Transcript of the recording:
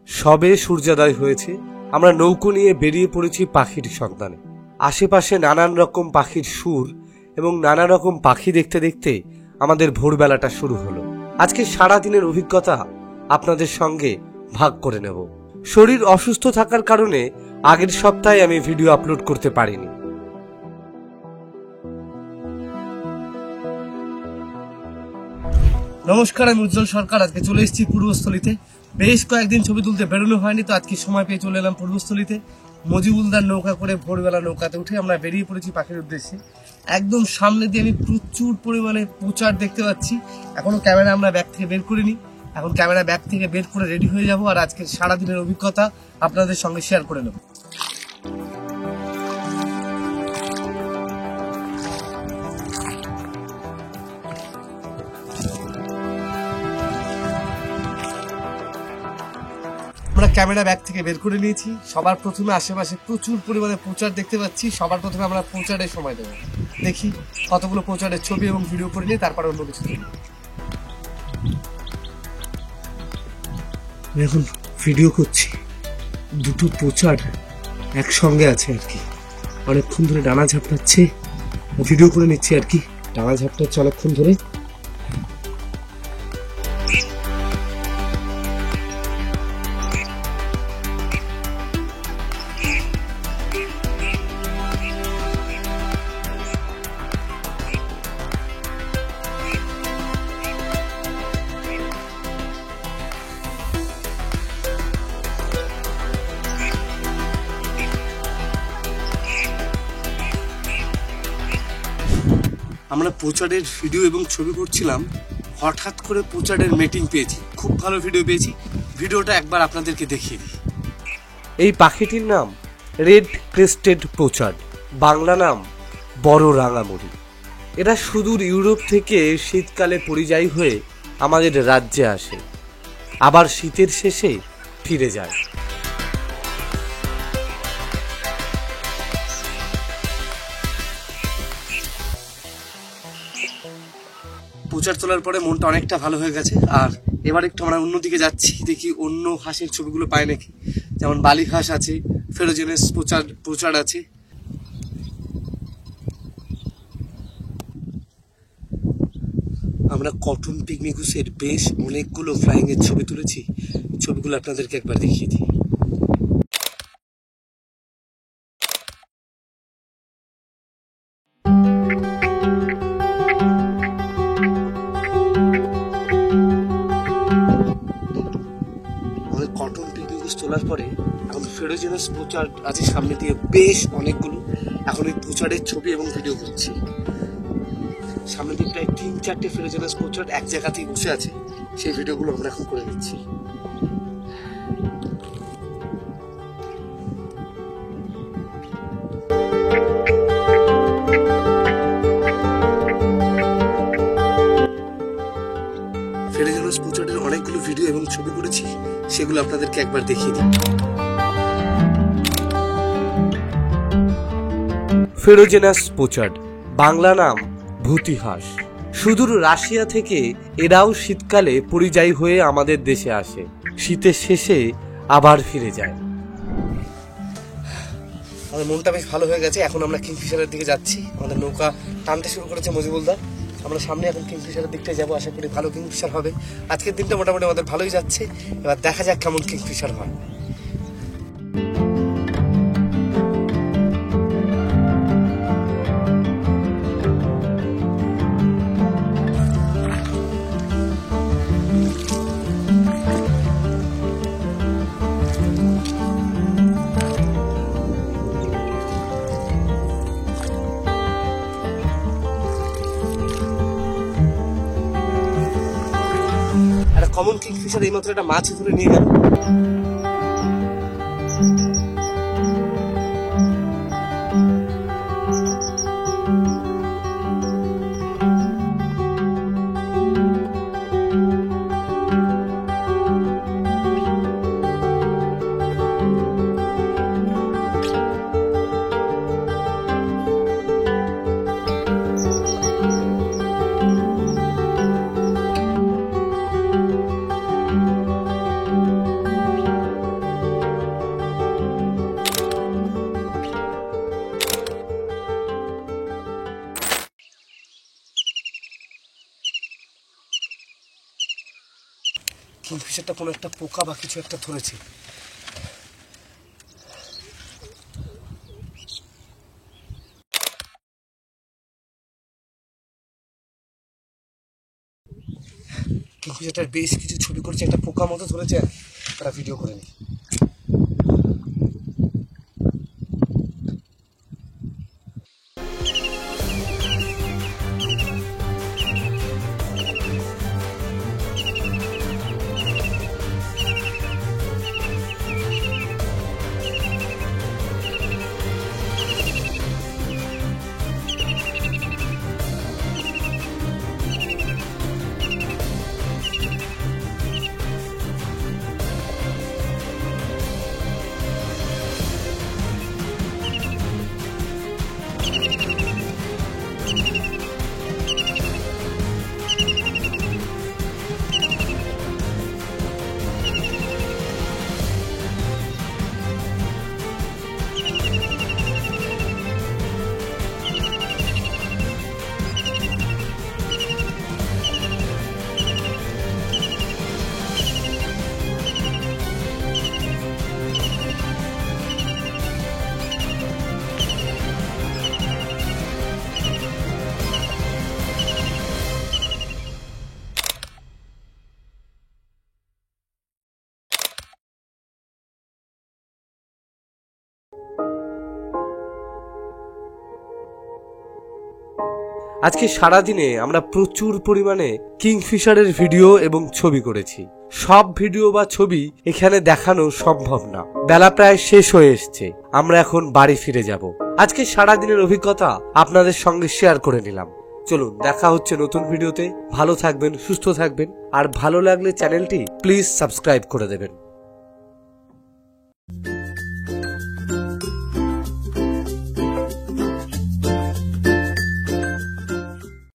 সবে সূর্যোদয় হয়েছে, আমরা নৌকো নিয়ে বেরিয়ে পড়েছি পাখির সন্ধানে। আশেপাশে নানান রকম পাখির সুর এবং নানা রকম পাখি দেখতে দেখতে আমাদের ভোরবেলাটা শুরু হলো। আজকে সারাদিনের অভিজ্ঞতা আপনাদের সঙ্গে ভাগ করে নেব। শরীর অসুস্থ থাকার কারণে আগের সপ্তাহে আমি ভিডিও আপলোড করতে পারিনি। নমস্কার, আমি উজ্জ্বল সরকার। আজকে চলে এসেছি পূর্বস্থলীতে। বেশ কয়েকদিন ছবি তুলতে বেরোনো হয়নি, তো আজকে সময় পেয়ে চলে এলাম পূর্বস্থলীতে। মজিবুলদার নৌকা করে ভোরবেলা নৌকাতে উঠে আমরা বেরিয়ে পড়েছি পাখির উদ্দেশ্যে। একদম সামনে দিয়ে আমি প্রচুর পরিমাণে পোচার দেখতে পাচ্ছি। এখনো ক্যামেরা আমরা ব্যাগ থেকে বের করিনি, এখন ক্যামেরা ব্যাগ থেকে বের করে রেডি হয়ে যাব আর আজকে সারাদিনের অভিজ্ঞতা আপনাদের সঙ্গে শেয়ার করে নেব। আমরা ক্যামেরা ব্যাগ থেকে বের করে নিয়েছি। সবার প্রথমে আশেপাশে প্রচুর পরিমাণে পোচার দেখতে পাচ্ছি। সবার প্রথমে আমরা পোচারের সময় দেবো। দেখি কতগুলো পোচারের ছবি এবং ভিডিও করে নিয়ে তারপরে অন্য কিছু দেখি। এখন ভিডিও করছি, দুটো পোচার একসঙ্গে আছে আর কি। অনেকক্ষণ ধরে ডানা ঝাপটাচ্ছে, ভিডিও করে নিচ্ছি আর কি। ডানা ঝাপটাচ্ছে অনেকক্ষণ ধরে। আমরা পোচারের ভিডিও এবং ছবি করছিলাম, হঠাৎ করে পোচারের মিটিং পেয়েছি। খুব ভালো ভিডিও পেয়েছি, ভিডিওটা একবার আপনাদেরকে দেখিয়ে দিই। এই পাখিটির নাম রেড ক্রেস্টেড পোচার, বাংলা নাম বড় রাঙামুড়ি। এরা সুদূর ইউরোপ থেকে শীতকালে পরিযায়ী হয়ে আমাদের রাজ্যে আসে, আবার শীতের শেষে ফিরে যায়। পোচার তোলার পরে মনটা অনেকটা ভালো হয়ে গেছে। আর এবার একটু আমরা অন্যদিকে যাচ্ছি, দেখি অন্য হাঁসের ছবিগুলো পাই নাকি। যেমন বালি হাঁস আছে, ফেরোজেনেস পোচার আছে। আমরা কটন পিগমিগুসের বেশ অনেকগুলো ফ্লাইং এর ছবি তুলেছি, ছবিগুলো আপনাদেরকে একবার দেখিয়ে দিই। কটন পিগমিগুস তোলার পরে এখন ফেরোজেনাস পোচার আছে সামনে দিয়ে বেশ অনেকগুলো। এখন ওই পোচারের ছবি এবং ভিডিও করছি। সামনে দিয়ে প্রায় 3-4টে ফেরোজেনাস পোচার এক জায়গাতেই বসে আছে, সেই ভিডিওগুলো আমরা এখন করে নিচ্ছি। ফেরোজেনাস পোচারের অনেকগুলো ভিডিও এবং ছবি করেছি, সেগুলো আপনাদেরকে একবার দেখিয়ে দিই। ফেরোজেনাস পোচার, বাংলা নাম ভূতি হাঁস। সুদূর রাশিয়া থেকে এরাও শীতকালে পরিযায়ী হয়ে আমাদের দেশে আসে, শীতের শেষে আবার ফিরে যায়। আমাদের মনটা বেশ ভালো হয়ে গেছে। এখন আমরা কিংফিশারের দিকে যাচ্ছি। আমাদের নৌকা টানতে শুরু করেছে মজিবুলদার। আমরা সামনে এখন কিংফিশারের দিকটায় যাবো, আশা করি ভালো কিংফিশার হবে। আজকের দিনটা মোটামুটি আমাদের ভালোই যাচ্ছে, এবার দেখা যাক কেমন কিংফিশার হয়। কমন কিংফিশার এইমাত্র একটা মাছ ধরে নিয়ে গেল। কিংফিশারটা কোনো একটা পোকা বা কিছু একটা ধরেছে। কিংফিশারটার বেশ কিছু ছবি করেছে, একটা পোকা মতো ধরেছে, একটা ভিডিও করে নি। আজকে সারাদিনে আমরা প্রচুর পরিমাণে কিংফিশারের ভিডিও এবং ছবি করেছি। সব ভিডিও বা ছবি এখানে দেখানো সম্ভব না, বেলা প্রায় শেষ হয়ে এসছে। আমরা এখন বাড়ি ফিরে যাব। আজকে সারাদিনের অভিজ্ঞতা আপনাদের সঙ্গে শেয়ার করে নিলাম। চলুন, দেখা হচ্ছে নতুন ভিডিওতে। ভালো থাকবেন, সুস্থ থাকবেন, আর ভালো লাগলে চ্যানেলটি প্লিজ সাবস্ক্রাইব করে দেবেন।